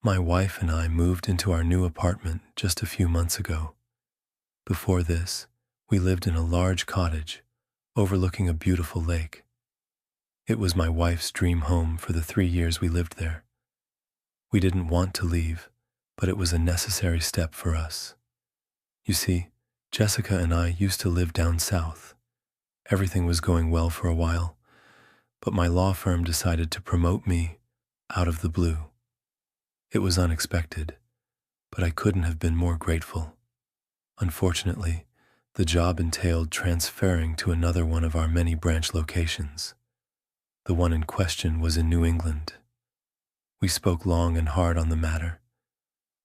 My wife and I moved into our new apartment just a few months ago. Before this, we lived in a large cottage overlooking a beautiful lake. It was my wife's dream home for the 3 years we lived there. We didn't want to leave, but it was a necessary step for us. You see, Jessica and I used to live down south. Everything was going well for a while, but my law firm decided to promote me out of the blue. It was unexpected, but I couldn't have been more grateful. Unfortunately, the job entailed transferring to another one of our many branch locations. The one in question was in New England. We spoke long and hard on the matter,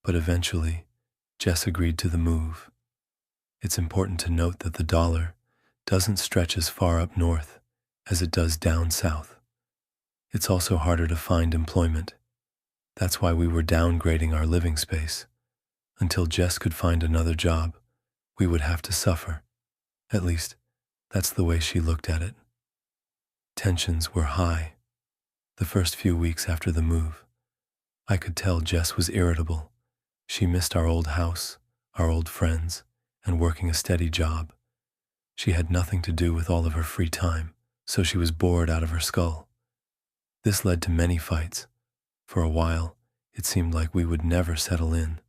but eventually, Jess agreed to the move. It's important to note that the dollar doesn't stretch as far up north as it does down south. It's also harder to find employment. That's why we were downgrading our living space. Until Jess could find another job, we would have to suffer. At least, that's the way she looked at it. Tensions were high. The first few weeks after the move, I could tell Jess was irritable. She missed our old house, our old friends, and working a steady job. She had nothing to do with all of her free time, so she was bored out of her skull. This led to many fights. For a while, it seemed like we would never settle in.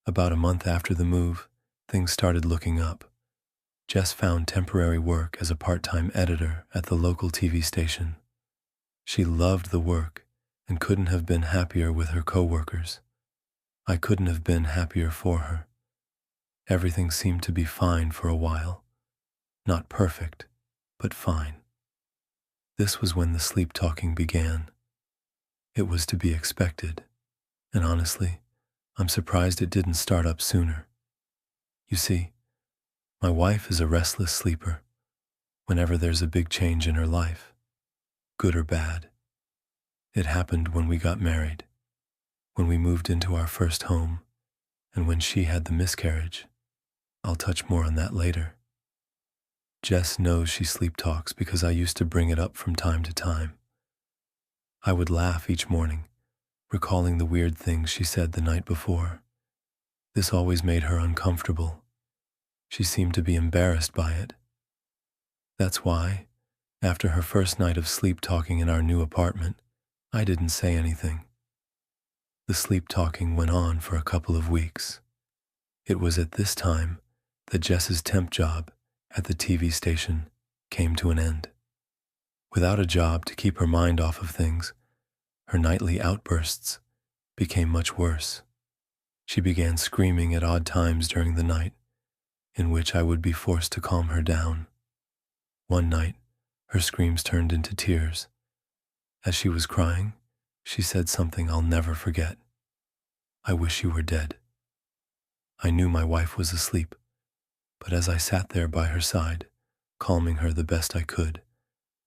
About a month after the move, things started looking up. Jess found temporary work as a part-time editor at the local TV station. She loved the work and couldn't have been happier with her coworkers. I couldn't have been happier for her. Everything seemed to be fine for a while. Not perfect, but fine. This was when the sleep talking began. It was to be expected, and honestly, I'm surprised it didn't start up sooner. You see, my wife is a restless sleeper whenever there's a big change in her life, good or bad. It happened when we got married, when we moved into our first home, and when she had the miscarriage. I'll touch more on that later. Jess knows she sleep talks because I used to bring it up from time to time. I would laugh each morning, recalling the weird things she said the night before. This always made her uncomfortable. She seemed to be embarrassed by it. That's why, after her first night of sleep talking in our new apartment, I didn't say anything. The sleep talking went on for a couple of weeks. It was at this time that Jess's temp job at the TV station came to an end. Without a job to keep her mind off of things, her nightly outbursts became much worse. She began screaming at odd times during the night, in which I would be forced to calm her down. One night, her screams turned into tears. As she was crying, she said something I'll never forget. "I wish you were dead." I knew my wife was asleep, but as I sat there by her side, calming her the best I could,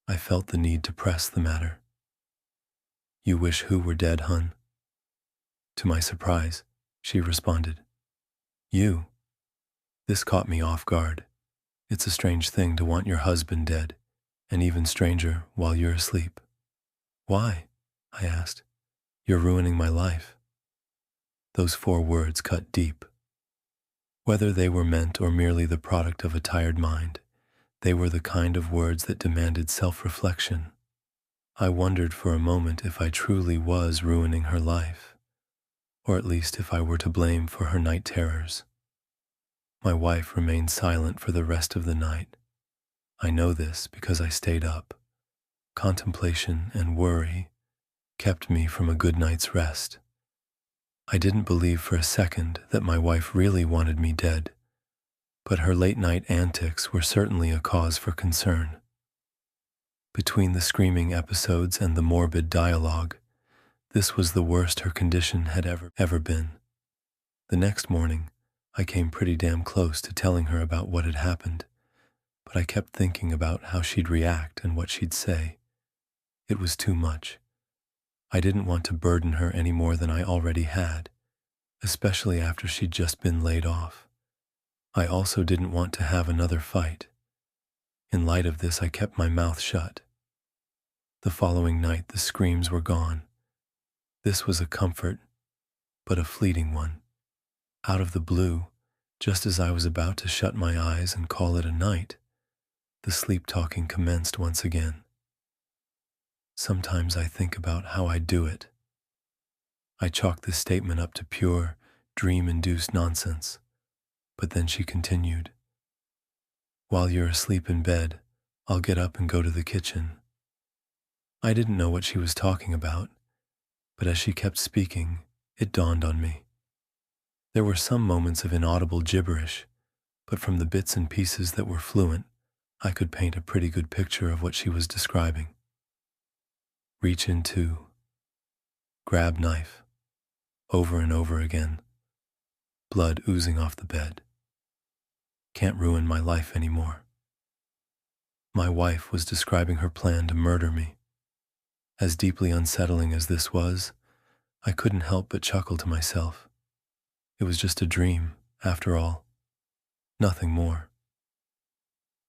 I felt the need to press the matter. "You wish who were dead, hun?" To my surprise, she responded, "You." This caught me off guard. It's a strange thing to want your husband dead, and even stranger while you're asleep. "Why?" I asked. "You're ruining my life." Those 4 words cut deep. Whether they were meant or merely the product of a tired mind, they were the kind of words that demanded self-reflection. I wondered for a moment if I truly was ruining her life, or at least if I were to blame for her night terrors. My wife remained silent for the rest of the night. I know this because I stayed up. Contemplation and worry kept me from a good night's rest. I didn't believe for a second that my wife really wanted me dead, but her late-night antics were certainly a cause for concern. Between the screaming episodes and the morbid dialogue, this was the worst her condition had ever been. The next morning, I came pretty damn close to telling her about what had happened, but I kept thinking about how she'd react and what she'd say. It was too much. I didn't want to burden her any more than I already had, especially after she'd just been laid off. I also didn't want to have another fight. In light of this, I kept my mouth shut. The following night, the screams were gone. This was a comfort but a fleeting one. Out of the blue, just as I was about to shut my eyes and call it a night, the sleep talking commenced once again. Sometimes I think about how I do it. I chalk this statement up to pure, dream-induced nonsense, but then she continued, "While you're asleep in bed, I'll get up and go to the kitchen." I didn't know what she was talking about, but as she kept speaking, it dawned on me. There were some moments of inaudible gibberish, but from the bits and pieces that were fluent, I could paint a pretty good picture of what she was describing. Reach into, grab knife, over and over again, blood oozing off the bed. Can't ruin my life anymore. My wife was describing her plan to murder me. As deeply unsettling as this was, I couldn't help but chuckle to myself. It was just a dream, after all. Nothing more.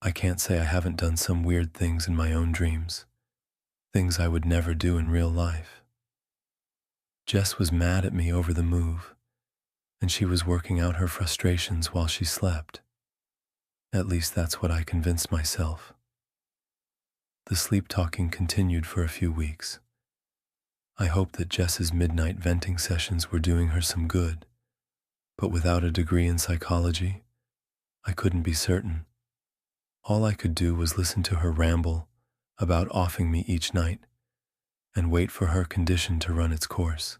I can't say I haven't done some weird things in my own dreams, things I would never do in real life. Jess was mad at me over the move, and she was working out her frustrations while she slept. At least that's what I convinced myself. The sleep talking continued for a few weeks. I hoped that Jess's midnight venting sessions were doing her some good, but without a degree in psychology, I couldn't be certain. All I could do was listen to her ramble about offing me each night and wait for her condition to run its course.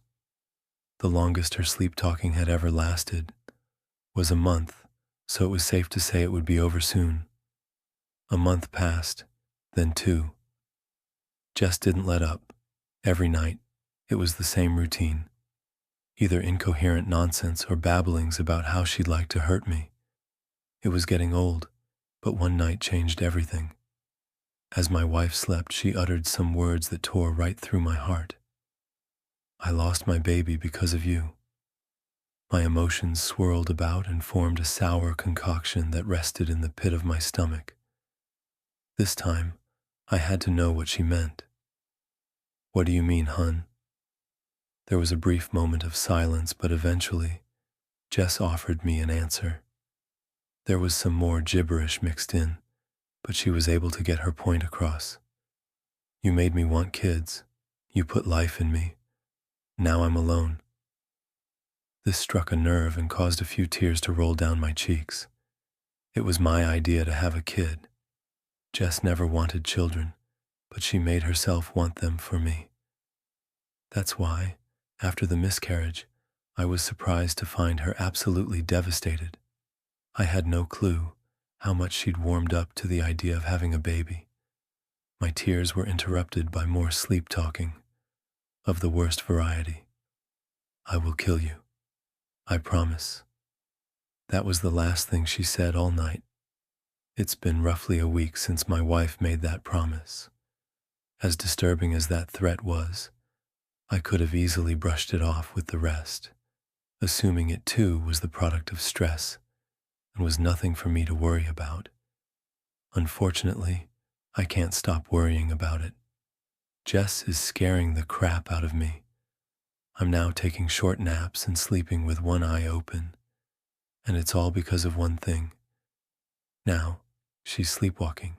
The longest her sleep talking had ever lasted was a month, so it was safe to say it would be over soon. A month passed, then 2. Jess didn't let up. Every night, it was the same routine. Either incoherent nonsense or babblings about how she'd like to hurt me. It was getting old, but one night changed everything. As my wife slept, she uttered some words that tore right through my heart. "I lost my baby because of you." My emotions swirled about and formed a sour concoction that rested in the pit of my stomach. This time, I had to know what she meant. "What do you mean, hun?" There was a brief moment of silence, but eventually, Jess offered me an answer. There was some more gibberish mixed in, but she was able to get her point across. "You made me want kids. You put life in me. Now I'm alone." This struck a nerve and caused a few tears to roll down my cheeks. It was my idea to have a kid. Jess never wanted children, but she made herself want them for me. That's why, after the miscarriage, I was surprised to find her absolutely devastated. I had no clue how much she'd warmed up to the idea of having a baby. My tears were interrupted by more sleep talking, of the worst variety. "I will kill you. I promise." That was the last thing she said all night. It's been roughly a week since my wife made that promise. As disturbing as that threat was, I could have easily brushed it off with the rest, assuming it too was the product of stress and was nothing for me to worry about. Unfortunately, I can't stop worrying about it. Jess is scaring the crap out of me. I'm now taking short naps and sleeping with one eye open, and it's all because of one thing. Now, she's sleepwalking.